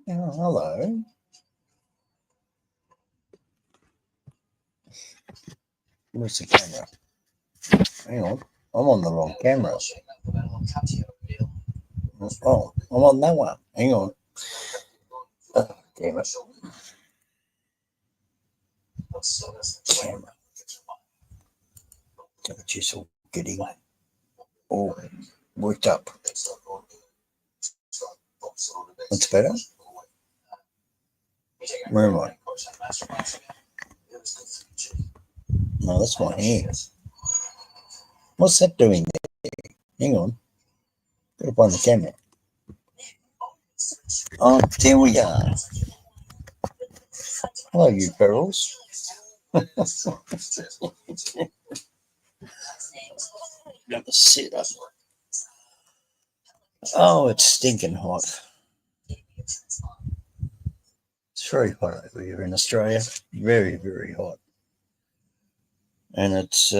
Oh, hello. Where's the camera? Hang on. I'm on the wrong camera. Oh, I'm on that one. Hang on. Damn it. Camera. Got you all getting all worked up. That's better. Where am I? No, that's my hair. What's that doing there? Hang on. Got to find the camera. Oh, there we are. Hello, you ferals. Got to sit up. Oh, it's stinking hot. It's very hot over here in Australia. Very, very hot. And it's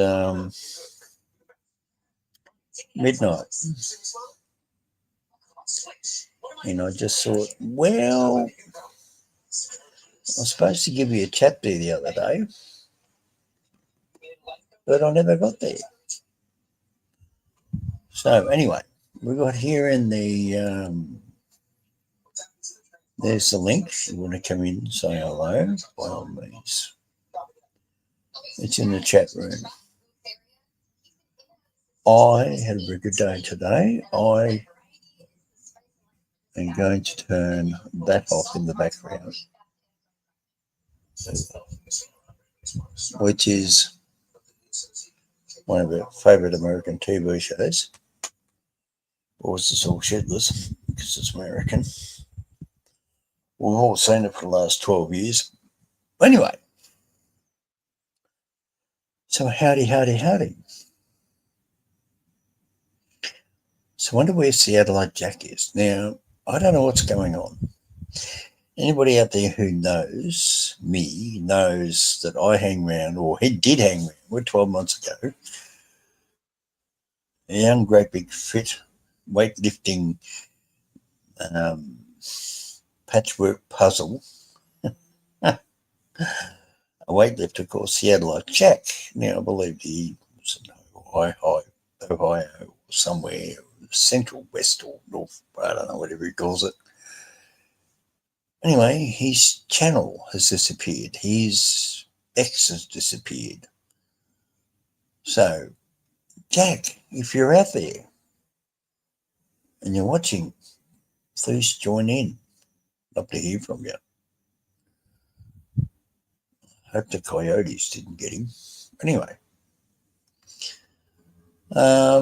midnight. And I just thought, well, I was supposed to give you a chat there the other day, but I never got there. So anyway, we got here in the, there's the link. If you want to come in and say hello, by all means. It's in the chat room. I had a very good day today. I am going to turn that off in the background, which is one of our favourite American TV shows. Or is this all shitless because it's American? We've all seen it for the last 12 years. Anyway, so howdy. So I wonder where Seattle Jack is. Now, I don't know what's going on. Anybody out there who knows me knows that I hang around, or he did hang around with 12 months ago, a young, great big fit, weightlifting patchwork puzzle, a weightlifter called Seattle Jack. Now, I believe he was in Ohio, or somewhere, central, west, or north, I don't know, whatever he calls it. Anyway, his channel has disappeared. His X has disappeared. So, Jack, if you're out there and you're watching, please join in. Love to hear from you. Hope the coyotes didn't get him. Anyway, I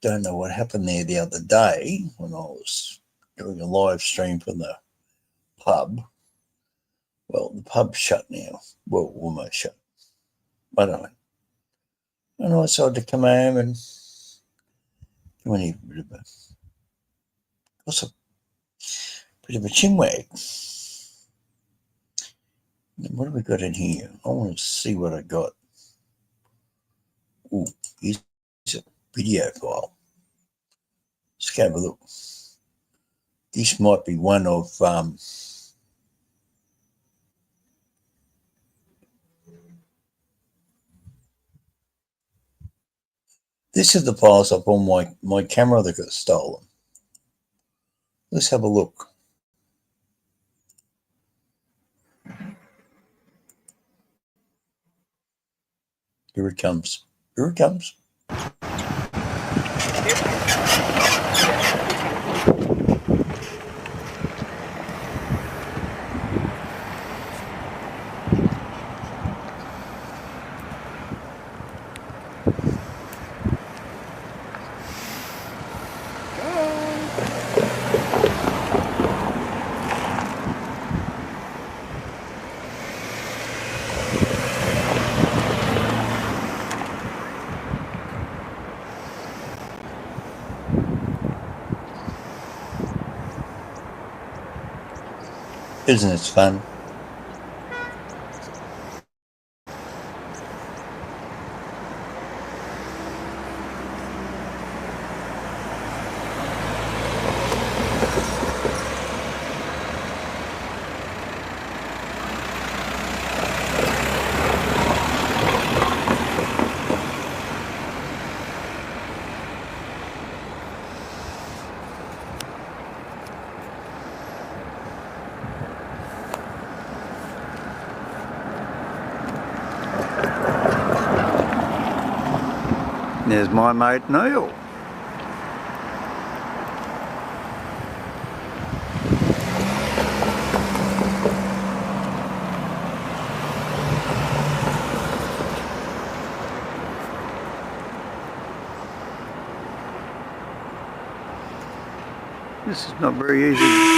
don't know what happened there the other day when I was doing a live stream from the pub. Well, the pub's shut now. Well, almost shut. I don't know. And I decided to come home and give me a bit of a chinwag. What have we got in here? I want to see what I got. Oh, here's a video file. Let's have a look. This might be one of this is the files up on my camera that got stolen. Let's have a look. Here it comes. Here it comes. Isn't it fun? there's my mate Neil. This is not very easy.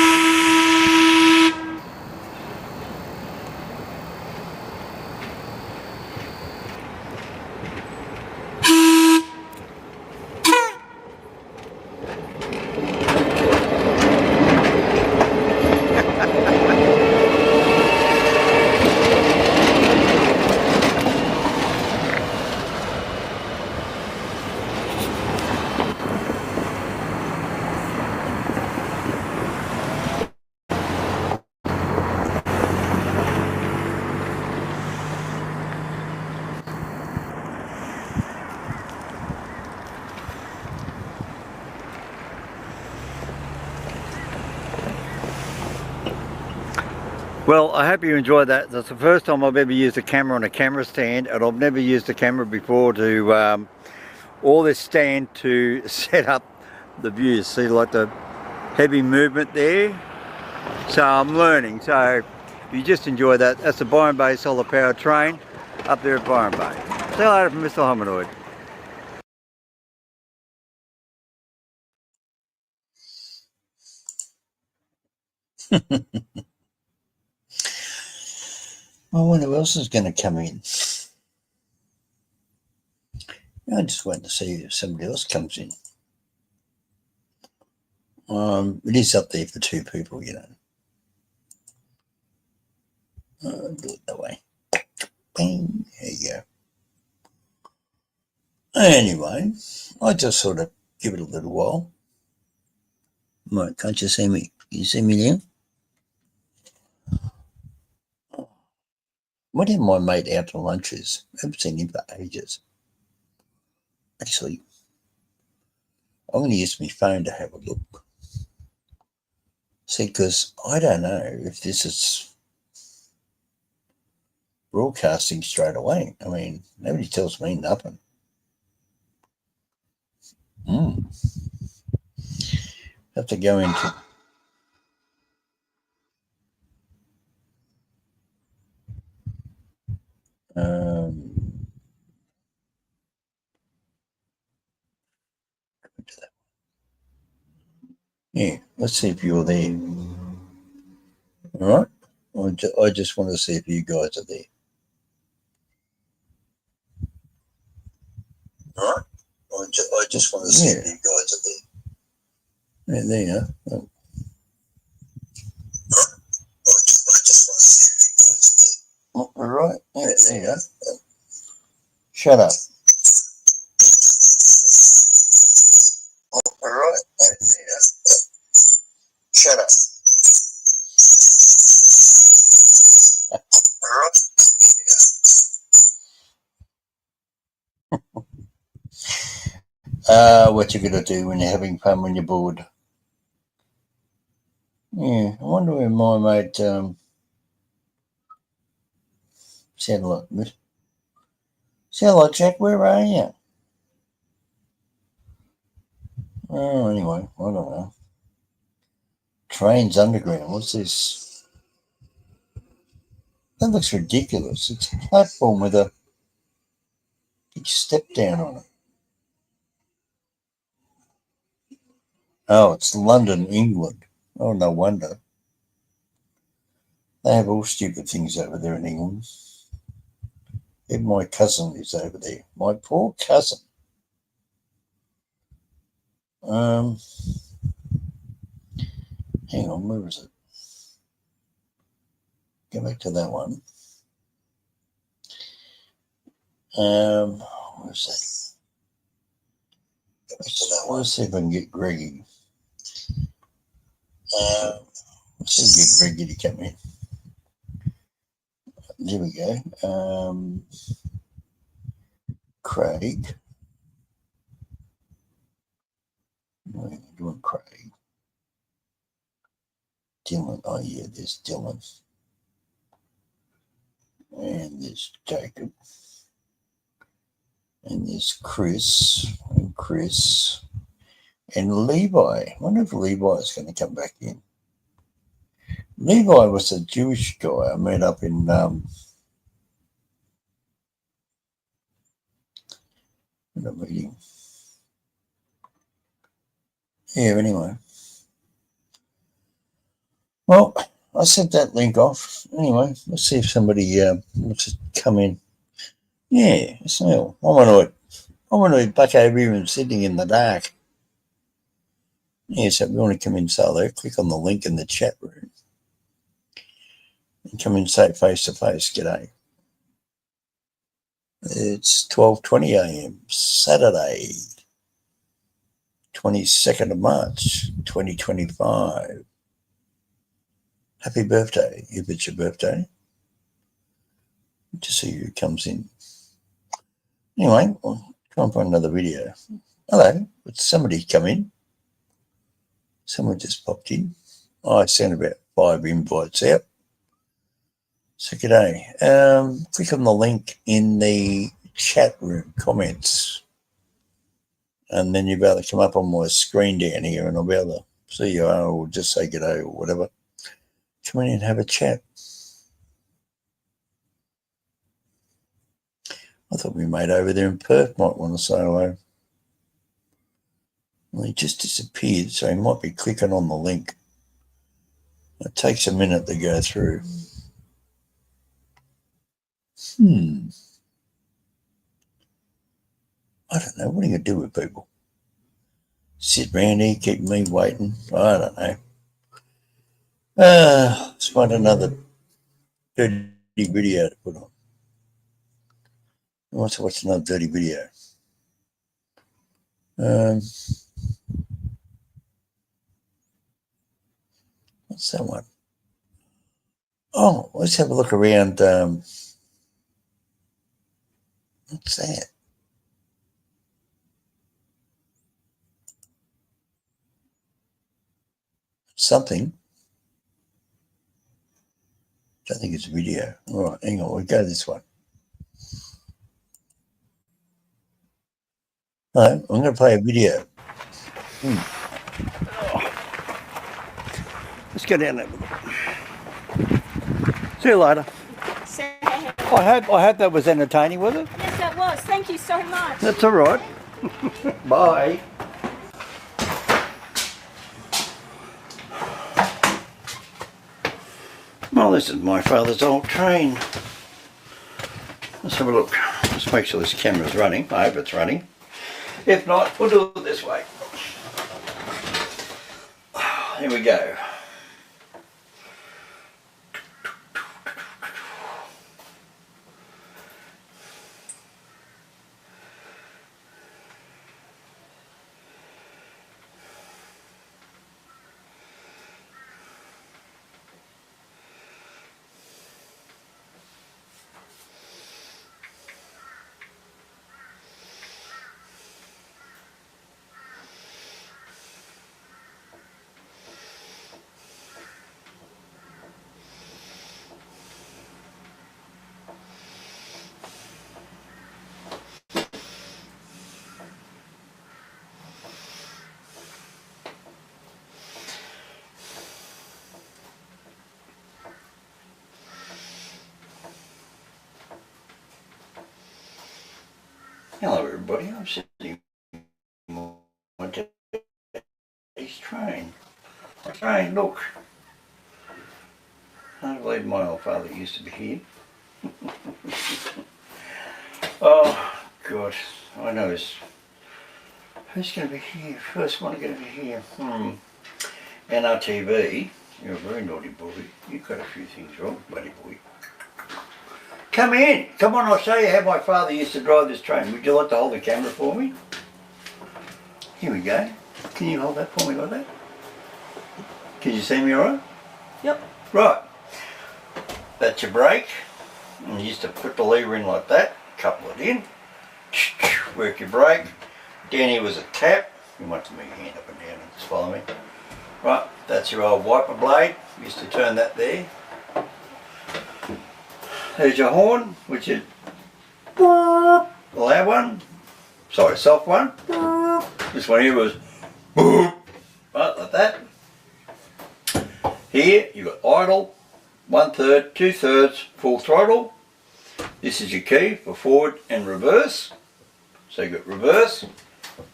Well, I hope you enjoyed that. That's the first time I've ever used a camera on a camera stand, and I've never used a camera before to, or this stand to set up the views. See, like the heavy movement there? So I'm learning. So if you just enjoy that, that's the Byron Bay solar power train up there at Byron Bay. See you later from Mr. Hominoid. I wonder who else is going to come in. I just wait to see if somebody else comes in. It is up there for 2 people, you know. Do it that way. Bang, there you go. Anyway, I just sort of give it a little while. Right, can't you see me? Can you see me now? What did my mate out to lunch is? I haven't seen him for ages. Actually, I'm going to use my phone to have a look. See, because I don't know if this is broadcasting straight away. I mean, nobody tells me nothing. Have to go into... yeah, let's see if you're there. All right? I just want to see if you guys are there. All right? I just want to see if you guys are there. Yeah, there you are. Oh. I just want to see if you guys are there. Oh, all right. Yeah, there you go. Shut up. Oh, all right. Yeah, there you go. Shut up. All right. What you gonna do when you're having fun when you're bored? Yeah, I wonder where my mate sound like Jack. Where are you? Oh, anyway, I don't know. Trains underground. What's this? That looks ridiculous. It's a platform with a big step down on it. Oh, it's London, England. Oh, no wonder. They have all stupid things over there in England. Even my cousin is over there. My poor cousin. Hang on, where is it? Go back to that one. Where's that? Go back to that one. Let's see if I can get Greggy. Let's see if I can get Greggy to come in. There we go. Craig. What are you doing, Craig? Dylan. Oh, yeah, there's Dylan. And there's Jacob. And there's Chris and Levi. I wonder if Levi's going to come back in. Levi was a Jewish guy I met up in a meeting. Yeah, anyway. Well, I sent that link off. Anyway, let's see if somebody wants to come in. Yeah, so I want to be back over here and sitting in the dark. Yeah, so if you want to come in, there, click on the link in the chat room and come in, say face to face. G'day. It's 12:20 a.m. Saturday, 22nd of March, 2025. Happy birthday if it's your birthday. To see who comes in. Anyway, I'll try and find another video. Hello, would somebody come in? Someone just popped in. I sent about 5 invites out. So g'day. Click on the link in the chat room comments, and then you'll be able to come up on my screen down here, and I'll be able to see you, or just say g'day or whatever. Come in and have a chat. I thought my mate over there in Perth might want to say hello. Well, he just disappeared, so he might be clicking on the link. It takes a minute to go through. I don't know. What are you going to do with people? Sit around here, keep me waiting? I don't know. Let's find another dirty video to put on. I want to watch another dirty video. What's that one? Oh, let's have a look around. What's that? Something. I don't think it's a video. All right, hang on. We'll go this one. No, I'm going to play a video. Let's go down there. See you later. I hope that was entertaining, was it? Yes, that was. Thank you so much. That's all right. Bye. Well, this is my father's old train. Let's have a look. Just make sure this camera's running. I hope it's running. If not, we'll do it this way. Here we go. Hello everybody, I'm sitting on my daddy's train. My train, look. I don't believe my old father used to be here. Oh God, I know who's going to be here? First one going to be here. NRTV, you're a very naughty boy. You've got a few things wrong, buddy boy. Come in. Come on, I'll show you how my father used to drive this train. Would you like to hold the camera for me? Here we go. Can you hold that for me like that? Can you see me all right? Yep. Right. That's your brake. And you used to put the lever in like that, couple it in, work your brake. Down here was a tap. You might have to move your hand up and down and just follow me. Right, that's your old wiper blade. You used to turn that there. There's your horn, which is the loud one. sorry, soft one. This one here was right, like that. Here you've got idle, 1/3, 2/3, full throttle. This is your key for forward and reverse. So you've got reverse,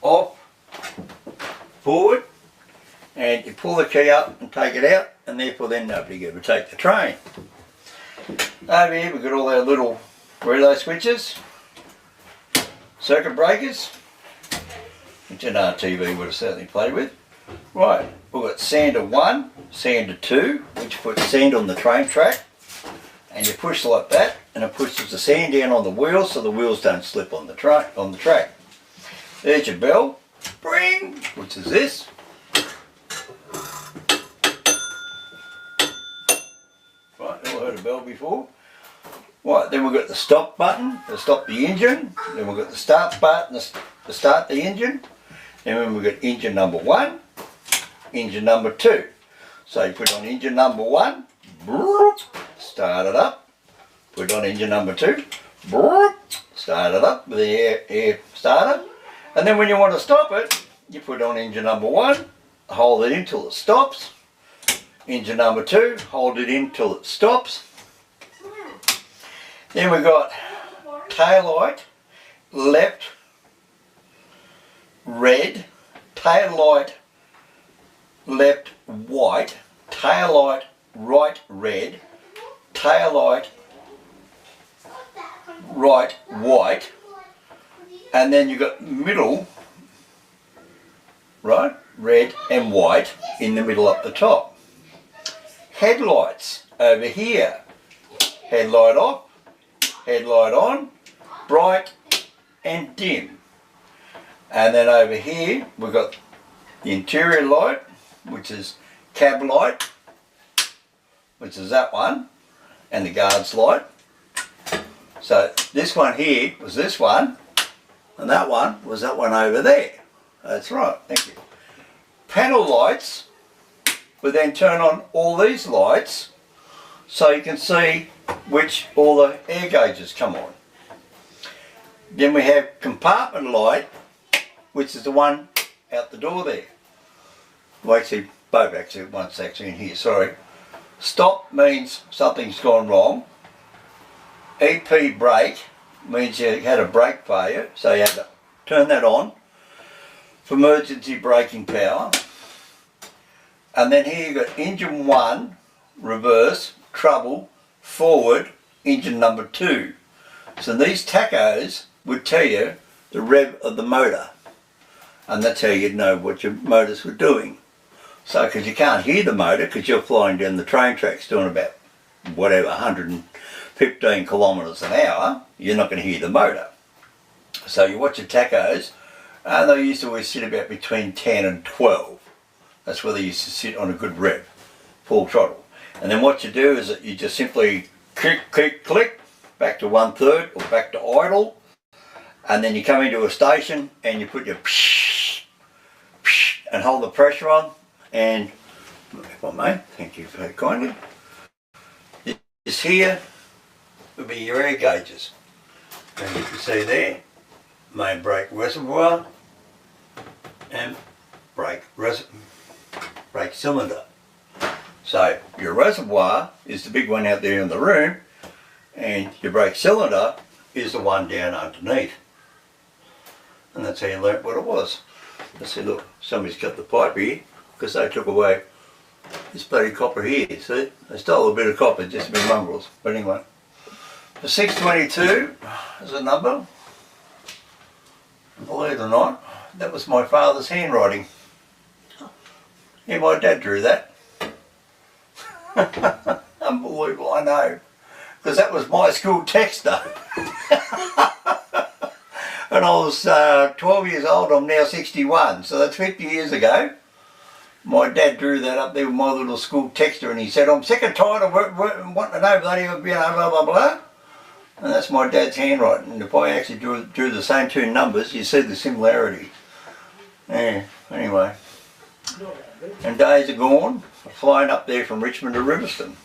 off, forward, and you pull the key up and take it out, and therefore then nobody can overtake the train. Over here we've got all our little relay switches, circuit breakers, which an RTV would have certainly played with. Right, we've got sander 1, sander 2, which puts sand on the train track, and you push like that, and it pushes the sand down on the wheels so the wheels don't slip on the track. There's your bell, bring, which is this. Right, never heard a bell before. Right, then we've got the stop button to stop the engine. Then we've got the start button to start the engine. Then we've got engine number 1, engine number 2. So you put on engine number 1, start it up. Put on engine number 2, start it up with the air starter. And then when you want to stop it, you put on engine number 1, hold it in till it stops. Engine number 2, hold it in till it stops. Then we've got tail light, left, red, tail light, left, white, tail light, right, red, tail light, right, white, and then you've got middle, right, red and white in the middle up the top. Headlights over here, headlight off, headlight on, bright and dim. And then over here we've got the interior light, which is cab light, which is that one, and the guards light. So this one here was this one, and that one was that one over there. That's right, thank you. Panel lights would then turn on all these lights so you can see which all the air gauges come on. Then we have compartment light, which is the one out the door there. Well, actually, both actually, one's actually in here, sorry. Stop means something's gone wrong. EP brake means you had a brake failure, so you had to turn that on for emergency braking power. And then here you've got engine 1, reverse, trouble, forward, engine number 2. So these tachos would tell you the rev of the motor, and that's how you'd know what your motors were doing. So because you can't hear the motor because you're flying down the train tracks doing about whatever 115 kilometres an hour, you're not going to hear the motor. So you watch your tachos, and they used to always sit about between 10 and 12. That's where they used to sit on a good rev, full throttle. And then what you do is that you just simply click, click, click, back to 1/3 or back to idle, and then you come into a station and you put your psh, psh, and hold the pressure on, and if I may, thank you very kindly. This here will be your air gauges. And you can see there, main brake reservoir and brake cylinder. So your reservoir is the big one out there in the room, and your brake cylinder is the one down underneath. And that's how you learnt what it was. Let's see, look, somebody's cut the pipe here because they took away this bloody copper here. See, they stole a bit of copper just to be mongrels. But anyway, the 622 is a number. Believe it or not, that was my father's handwriting. Yeah, my dad drew that. Unbelievable, I know. Because that was my school texter. And I was 12 years old, I'm now 61, so that's 50 years ago. My dad drew that up there with my little school texter, and he said, I'm sick and tired of wanting to know bloody, you know, blah, blah, blah. And that's my dad's handwriting. And if I actually drew the same two numbers, you see the similarity. Yeah, anyway. And days are gone, flying up there from Richmond to Riverstone.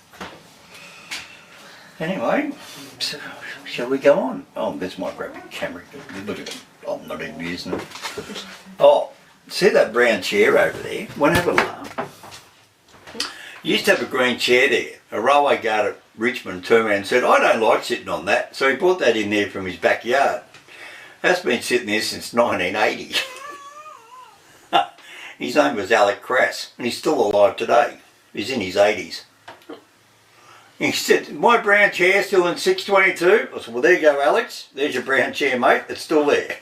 Anyway, so shall we go on? Oh, there's my graphic camera. Look at it. Oh, not even using it. Oh, see that brown chair over there? One have a laugh. You used to have a green chair there. A railway guard at Richmond turned around and said, I don't like sitting on that. So he brought that in there from his backyard. That's been sitting there since 1980. His name was Alec Crass, and he's still alive today. He's in his 80s. He said, my brown chair's still in 622. I said, well, there you go, Alex. There's your brown chair, mate. It's still there.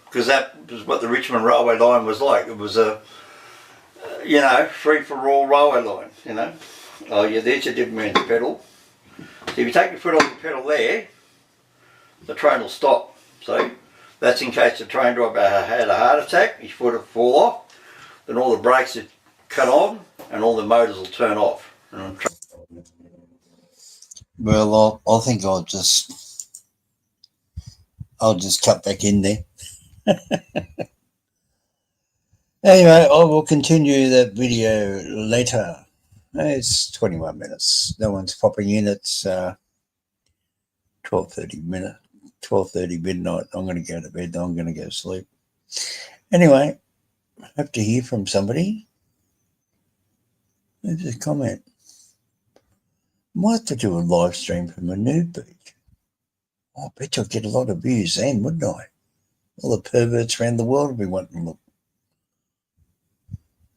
Because that was what the Richmond railway line was like. It was a, free-for-all railway line, Oh, yeah, there's your different man's pedal. So if you take your foot off the pedal there, the train will stop. See? That's in case the train driver had a heart attack, his foot will fall off, then all the brakes are cut on and all the motors will turn off. Well, I think I'll just cut back in there. Anyway, I will continue that video later. It's 21 minutes. No one's popping in. It's 12:30 midnight. I'm going to go to bed. I'm going to go to sleep. Anyway, I hope to hear from somebody. There's a comment. Might have to do a live stream from a nude beach. I bet you'll get a lot of views then, wouldn't I? All the perverts around the world will be wanting to look.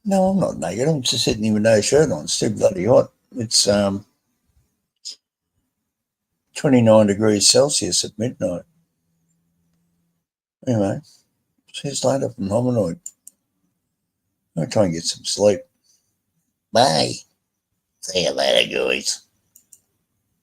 No, I'm not naked. I'm just sitting here with no shirt on. It's too bloody hot. It's 29 degrees Celsius at midnight. Anyway, see you later from Hominoid. I'll try and get some sleep. Bye. See you later, guys.